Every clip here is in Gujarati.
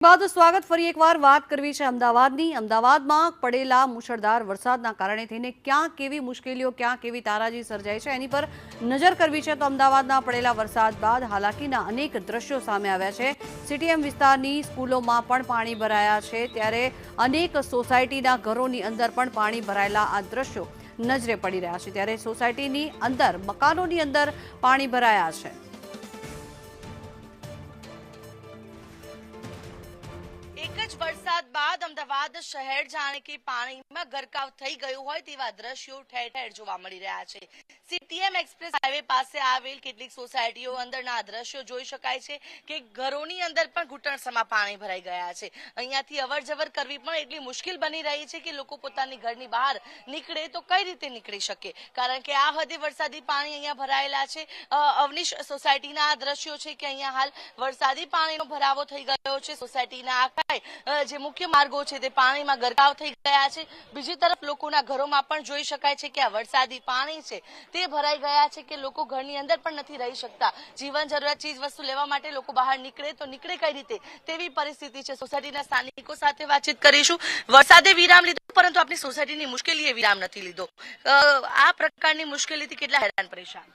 બાદ સ્વાગત ફરી એકવાર વાત કરવી છે અમદાવાદની। અમદાવાદમાં પડેલા મુશળધાર વરસાદના કારણે થઈને ક્યાં કેવી મુશ્કેલીઓ ક્યાં કેવી તારાજી સર્જાઈ છે એની પર નજર કરવી છે। તો અમદાવાદના પડેલા વરસાદ બાદ હાલાકીના અનેક દ્રશ્યો સામે આવ્યા છે। સીટીએમ વિસ્તારની સ્કૂલોમાં પણ પાણી ભરાયા છે, ત્યારે અનેક સોસાયટીના ઘરોની અંદર પણ પાણી ભરાયેલા આ દ્રશ્યો નજરે પડી રહ્યા છે। ત્યારે સોસાયટીની અંદર મકાનોની અંદર પાણી ભરાયા છે। એક જ વરસાદ બાદ અમદાવાદ શહેર જાણે કે પાણીમાં ગરકાવ થઈ ગયું હોય તેવા દ્રશ્યો ઠેર ઠેર જોવા મળી રહ્યા છે। સીટીએમ એક્સપ્રેસ હાઈવે પાસે આવેલ કેટલીક સોસાયટીઓ અંદરના દ્રશ્યો જોઈ શકાય છે કે ઘરોની અંદર પણ ઘૂંટણસમાં પાણી ભરાઈ ગયા છે। અહીંયાથી અવર જવર કરવી પણ એટલી મુશ્કેલ બની રહી છે કે લોકો પોતાની ઘરની બહાર નીકળે તો કઈ રીતે નીકળી શકે, કારણ કે આ હદે વરસાદી પાણી અહીંયા ભરાયેલા છે। અવનીશ સોસાયટીના આ દ્રશ્યો છે કે અહીંયા હાલ વરસાદી પાણીનો ભરાવો થઈ ગયો છે। સોસાયટીના આખા જે મુખ્ય માર્ગો છે તે પાણીમાં ગરકાવ થઈ ગયા છે। બીજી તરફ લોકોના ઘરોમાં પણ જોઈ શકાય છે કે આ વરસાદી પાણી છે તે ભરાઈ ગયા છે કે લોકો ઘરની અંદર પણ નથી રહી શકતા। જીવન જરૂરિયાત ચીજ વસ્તુ લેવા માટે લોકો બહાર નીકળે તો નીકળે કઈ રીતે તેવી પરિસ્થિતિ છે। સોસાયટીના સ્થાનિકો સાથે વાતચીત કરીશું। વરસાદે વિરામ લીધો પરંતુ આપની સોસાયટીની મુશ્કેલીએ વિરામ નથી લીધો। આ પ્રકારની મુશ્કેલીથી કેટલા હેરાન પરેશાન?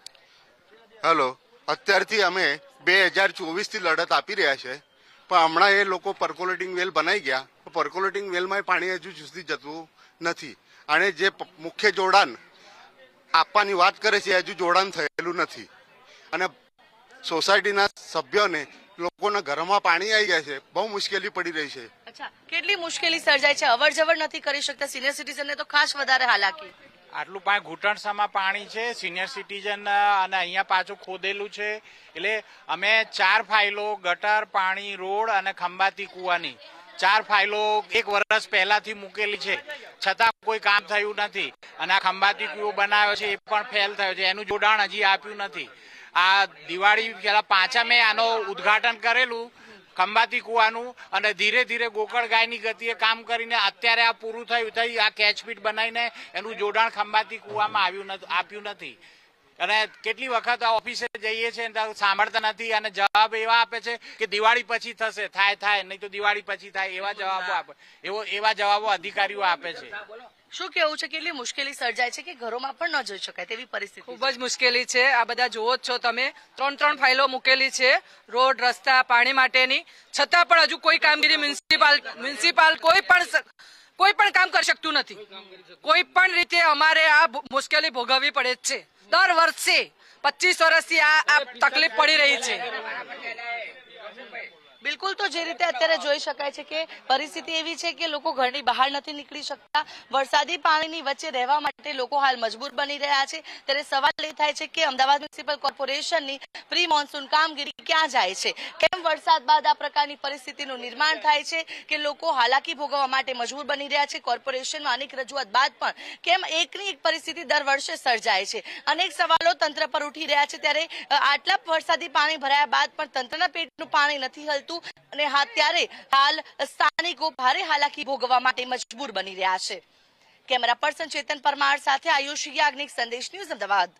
હેલો, અત્યારથી અમે 2024 થી લડત આપી રહ્યા છે, પણ હમણાં એ લોકો પર્કોલેટિંગ વેલ બનાવી ગયા, પર્કોલેટિંગ વેલમાં પાણી હજુ સુધી જતું નથી અને જે મુખ્ય જોડાણ આપવાની વાત કરે છે હજુ જોડાણ થયેલું નથી અને સોસાયટીના સભ્યોને લોકોના ઘરમાં પાણી આવી ગયા છે, બહુ મુશ્કેલી પડી રહી છે। અચ્છા, કેટલી મુશ્કેલી સર્જાય છે? અવર જવર નથી કરી શકતા, સિનિયર સિટીઝનને તો ખાસ વધારે હાલાકી। આટલું પાણી ઘૂંટણસામાં પાણી છે, સિનિયર સિટીઝન અને અહીંયા પાછું ખોદેલું છે, એટલે અમે 4 ફાઇલો ગટર, પાણી, રોડ અને ખંભાતી કુવાની 4 ફાઇલો 1 વર્ષ પહેલાથી મૂકેલી છે, છતાં કોઈ કામ થયું નથી અને આ ખંભાતી કુવો બનાવ્યો છે એ પણ ફેલ થયો છે, એનું જોડાણ હજી આપ્યું નથી। આ દિવાળી પહેલા 5મે આનો ઉદ્ઘાટન કરેલું ખંભાતી કુવાનું અને ધીરે ધીરે ગોકળ ગાયની ગતિએ કામ કરીને અત્યારે આ પૂરું થયું આ કેચપીટ બનાવીને એનું જોડાણ ખંભાતી કુવામાં આપ્યું નથી અને કેટલી વખત ઓફિસે જઈએ છીએ સાંભળતા નથી અને જવાબ એવા આપે છે કે દિવાળી પછી થશે, થાય નહીં તો દિવાળી પછી થાય, એવા જવાબો આપે, એવા જવાબો અધિકારીઓ આપે છે। શું કેવું છે? કેટલી મુશ્કેલી સર્જાય છે કે ઘરોમાં પણ ન જઈ શકાય તેવી પરિસ્થિતિ? ખૂબ જ મુશ્કેલી છે। આ બધા જોવો જ છો તમે, 3 ફાઇલો મૂકેલી છે રોડ, રસ્તા, પાણી માટેની, છતાં પણ હજુ કોઈ કામગીરી મ્યુનિસિપાલ કોઈ પણ કામ કરી શકતું નથી। કોઈ પણ રીતે અમારે આ મુશ્કેલી ભોગવવી પડે જ છે। દર વર્ષે 25 વર્ષથી આ તકલીફ પડી રહી છે। બિલકુલ, તો જે રીતે અત્યારે જોઈ શકાય છે કે પરિસ્થિતિ એવી છે કે લોકો ઘરની બહાર નથી નીકળી શકતા। વરસાદી પાણીની વચ્ચે રહેવા માટે લોકો હાલ મજબૂર બની રહ્યા છે। ત્યારે સવાલ એ થાય છે કે અમદાવાદ મ્યુનિસિપલ કોર્પોરેશનની પ્રી મોન્સૂન કામગીરી ક્યાં જાય છે? કેમ વરસાદ બાદ આ પ્રકારની પરિસ્થિતિનું નિર્માણ થાય છે કે લોકો હાલાકી ભોગવવા માટે મજબૂર બની રહ્યા છે? કોર્પોરેશનમાં અનેક રજૂઆત બાદ પણ કેમ એકની એક પરિસ્થિતિ દર વર્ષે સર્જાય છે? અનેક સવાલો તંત્ર પર ઉઠી રહ્યા છે। ત્યારે આટલા વરસાદી પાણી ભરાયા બાદ પણ તંત્રના પેટનું પાણી નથી હલતું અને ત્યારે હાલ સ્થાનિકો ભારે હાલાકી ભોગવવા માટે મજબૂર બની રહ્યા છે। કેમેરા પર્સન ચેતન પરમાર સાથે આયુષી યાજ્ઞિક, સંદેશ ન્યૂઝ, અમદાવાદ।